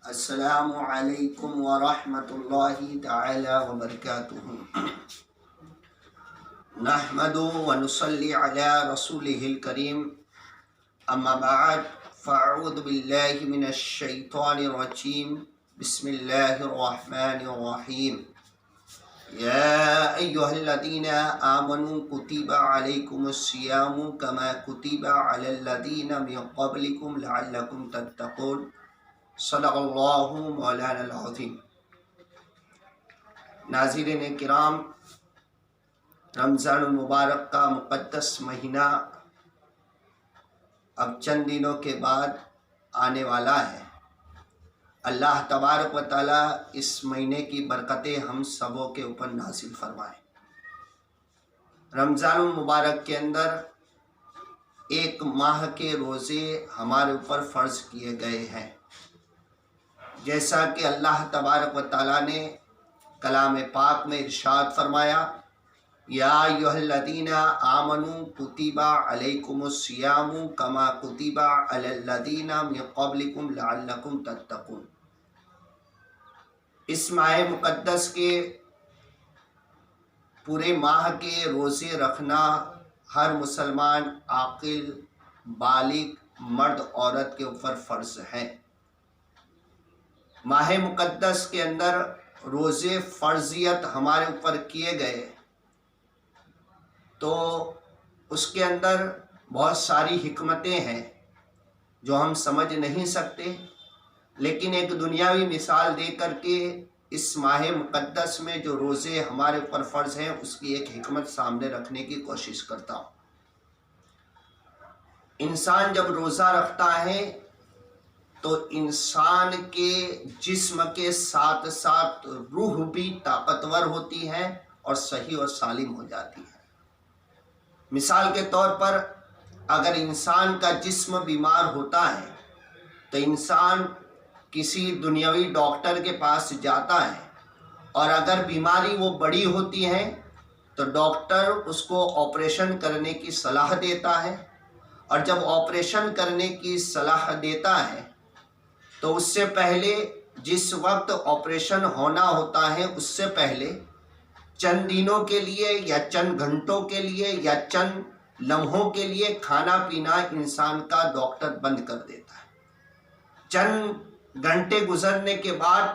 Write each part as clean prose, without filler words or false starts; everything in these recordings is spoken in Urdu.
السلام علیکم ورحمۃ اللہ تعالی وبرکاتہ۔ نحمد ونصلی علی رسولہ الکریم، اما بعد فاعوذ باللہ من الشیطان الرجیم، بسم اللہ الرحمن الرحیم۔ یا ایہا الذین آمنوا کتب علیکم الصیام کما کتب علی الذین من قبلکم لعلکم تتقون۔ صدق اللہ مولانا العظیم۔ ناظرین کرام، رمضان المبارک کا مقدس مہینہ اب چند دنوں کے بعد آنے والا ہے۔ اللہ تبارک و تعالی اس مہینے کی برکتیں ہم سبوں کے اوپر نازل فرمائے۔ رمضان المبارک کے اندر ایک ماہ کے روزے ہمارے اوپر فرض کیے گئے ہیں، جیسا کہ اللہ تبارک و تعالیٰ نے کلام پاک میں ارشاد فرمایا، یا ایھا الذین آمنوا کتب علیکم الصیام کما کتب علی الذین من قبلکم لعلکم تتقون۔ اس ماہ مقدس کے پورے ماہ کے روزے رکھنا ہر مسلمان عاقل بالغ مرد عورت کے اوپر فرض ہے۔ ماہ مقدس کے اندر روزے فرضیت ہمارے اوپر کیے گئے تو اس کے اندر بہت ساری حکمتیں ہیں جو ہم سمجھ نہیں سکتے، لیکن ایک دنیاوی مثال دے کر کے اس ماہ مقدس میں جو روزے ہمارے اوپر فرض ہیں اس کی ایک حکمت سامنے رکھنے کی کوشش کرتا ہوں۔ انسان جب روزہ رکھتا ہے تو انسان کے جسم کے ساتھ ساتھ روح بھی طاقتور ہوتی ہے اور صحیح اور سالم ہو جاتی ہے۔ مثال کے طور پر اگر انسان کا جسم بیمار ہوتا ہے تو انسان کسی دنیاوی ڈاکٹر کے پاس جاتا ہے، اور اگر بیماری وہ بڑی ہوتی ہے تو ڈاکٹر اس کو آپریشن کرنے کی صلاح دیتا ہے، اور جب آپریشن کرنے کی صلاح دیتا ہے تو اس سے پہلے جس وقت آپریشن ہونا ہوتا ہے اس سے پہلے چند دنوں کے لیے یا چند گھنٹوں کے لیے یا چند لمحوں کے لیے کھانا پینا انسان کا ڈاکٹر بند کر دیتا ہے۔ چند گھنٹے گزرنے کے بعد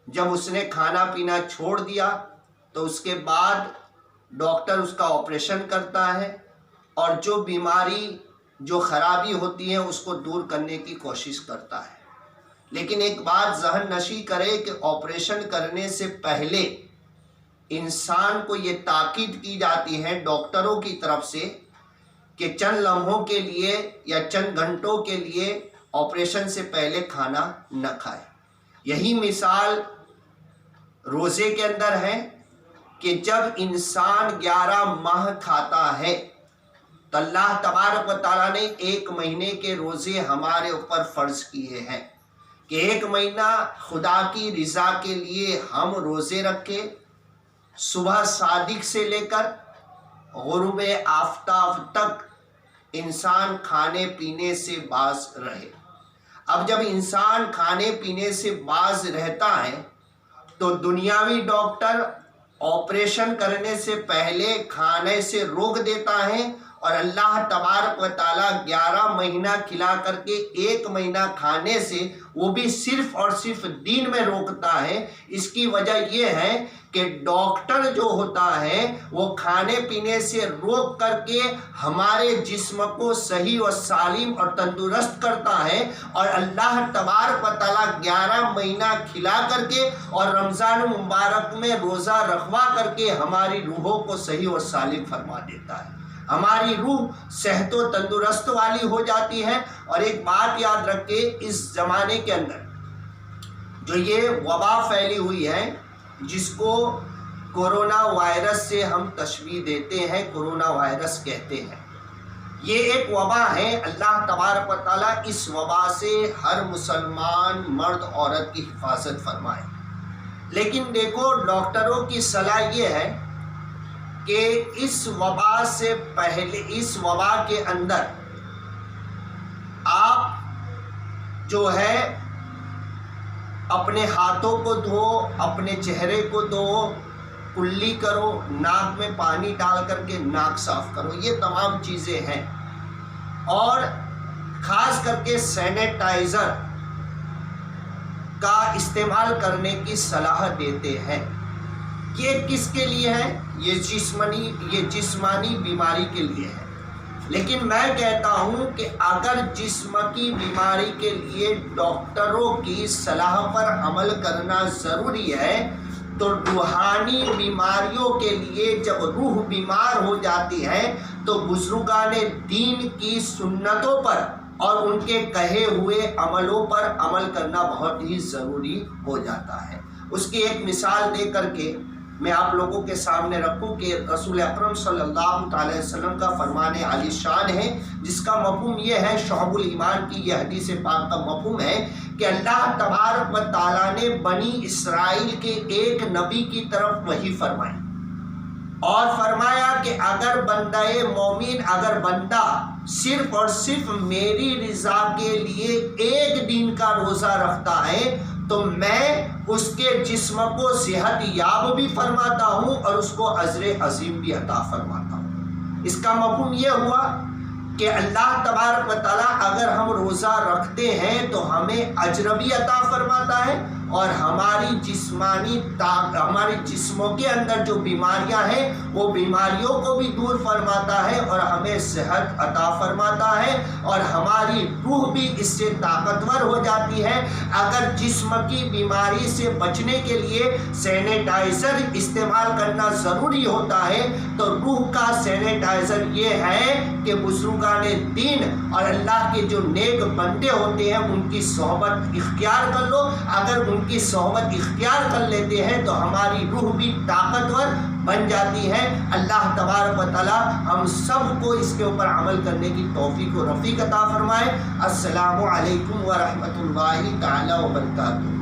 جب اس نے کھانا پینا چھوڑ دیا تو اس کے بعد ڈاکٹر اس کا آپریشن کرتا ہے اور جو بیماری جو خرابی ہوتی ہے اس کو دور کرنے کی کوشش کرتا ہے۔ لیکن ایک بات ذہن نشی کرے کہ آپریشن کرنے سے پہلے انسان کو یہ تاکید کی جاتی ہے ڈاکٹروں کی طرف سے کہ چند لمحوں کے لیے یا چند گھنٹوں کے لیے آپریشن سے پہلے کھانا نہ کھائے۔ یہی مثال روزے کے اندر ہے کہ جب انسان 11 ماہ کھاتا ہے تو اللہ تبارک و تعالیٰ نے ایک مہینے کے روزے ہمارے اوپر فرض کیے ہیں کہ ایک مہینہ خدا کی رضا کے لیے ہم روزے رکھے، صبح صادق سے لے کر غروب آفتاب تک انسان کھانے پینے سے باز رہے۔ اب جب انسان کھانے پینے سے باز رہتا ہے تو دنیاوی ڈاکٹر آپریشن کرنے سے پہلے کھانے سے روک دیتا ہے، اور اللہ تبارک و تعالیٰ 11 مہینہ کھلا کر کے ایک مہینہ کھانے سے وہ بھی صرف اور صرف دین میں روکتا ہے۔ اس کی وجہ یہ ہے کہ ڈاکٹر جو ہوتا ہے وہ کھانے پینے سے روک کر کے ہمارے جسم کو صحیح و سالم اور تندرست کرتا ہے، اور اللہ تبارک و تعالیٰ 11 مہینہ کھلا کر کے اور رمضان مبارک میں روزہ رکھوا کر کے ہماری روحوں کو صحیح و سالم فرما دیتا ہے۔ ہماری روح صحت و تندرست والی ہو جاتی ہے۔ اور ایک بات یاد رکھے، اس زمانے کے اندر جو یہ وبا پھیلی ہوئی ہے جس کو کورونا وائرس سے ہم تشبیہ دیتے ہیں، کورونا وائرس کہتے ہیں، یہ ایک وبا ہے۔ اللہ تبارک و تعالیٰ اس وبا سے ہر مسلمان مرد عورت کی حفاظت فرمائے۔ لیکن دیکھو، ڈاکٹروں کی صلاح یہ ہے کہ اس وبا سے پہلے، اس وبا کے اندر آپ جو ہے اپنے ہاتھوں کو دھو، اپنے چہرے کو دھو، کلی کرو، ناک میں پانی ڈال کر کے ناک صاف کرو، یہ تمام چیزیں ہیں۔ اور خاص کر کے سینیٹائزر کا استعمال کرنے کی صلاح دیتے ہیں۔ یہ کس کے لیے ہے؟ یہ جسمانی بیماری کے لیے ہے۔ لیکن میں کہتا ہوں کہ اگر جسم کی بیماری کے لیے ڈاکٹروں کی صلاح پر عمل کرنا ضروری ہے، تو روحانی بیماریوں کے لیے جب روح بیمار ہو جاتی ہے تو بزرگان دین کی سنتوں پر اور ان کے کہے ہوئے عملوں پر عمل کرنا بہت ہی ضروری ہو جاتا ہے۔ اس کی ایک مثال دے کر کے میں آپ لوگوں کے سامنے رکھوں کہ رسول اکرم صلی اللہ علیہ وسلم کا فرمان عالی شان ہے، جس کا مفہوم یہ ہے، شعب الایمان کی یہ حدیث پاک کا مفہوم ہے کہ اللہ تبارک و تعالیٰ نے بنی اسرائیل کے ایک نبی کی طرف وحی فرمائی اور فرمایا کہ اگر بندہ صرف اور صرف میری رضا کے لیے ایک دن کا روزہ رکھتا ہے تو میں اس کے جسم کو صحت یاب بھی فرماتا ہوں اور اس کو اجر عظیم بھی عطا فرماتا ہوں۔ اس کا مفہوم یہ ہوا کہ اللہ تبارک و تعالیٰ اگر ہم روزہ رکھتے ہیں تو ہمیں اجر بھی عطا فرماتا ہے اور ہماری جسموں کے اندر جو بیماریاں ہیں وہ بیماریوں کو بھی دور فرماتا ہے اور ہمیں صحت عطا فرماتا ہے اور ہماری روح بھی اس سے طاقتور ہو جاتی ہے۔ اگر جسم کی بیماری سے بچنے کے لیے سینیٹائزر استعمال کرنا ضروری ہوتا ہے تو روح کا سینیٹائزر یہ ہے کہ بزرگان دین اور اللہ کے جو نیک بندے ہوتے ہیں ان کی صحبت اختیار کر لو۔ اگر ان کی صحبت اختیار کر لیتے ہیں تو ہماری روح بھی طاقتور بن جاتی ہے۔ اللہ تبارک و تعالی ہم سب کو اس کے اوپر عمل کرنے کی توفیق و رفیق عطا فرمائے۔ السلام علیکم ورحمۃ اللہ تعالی وبرکاتہ۔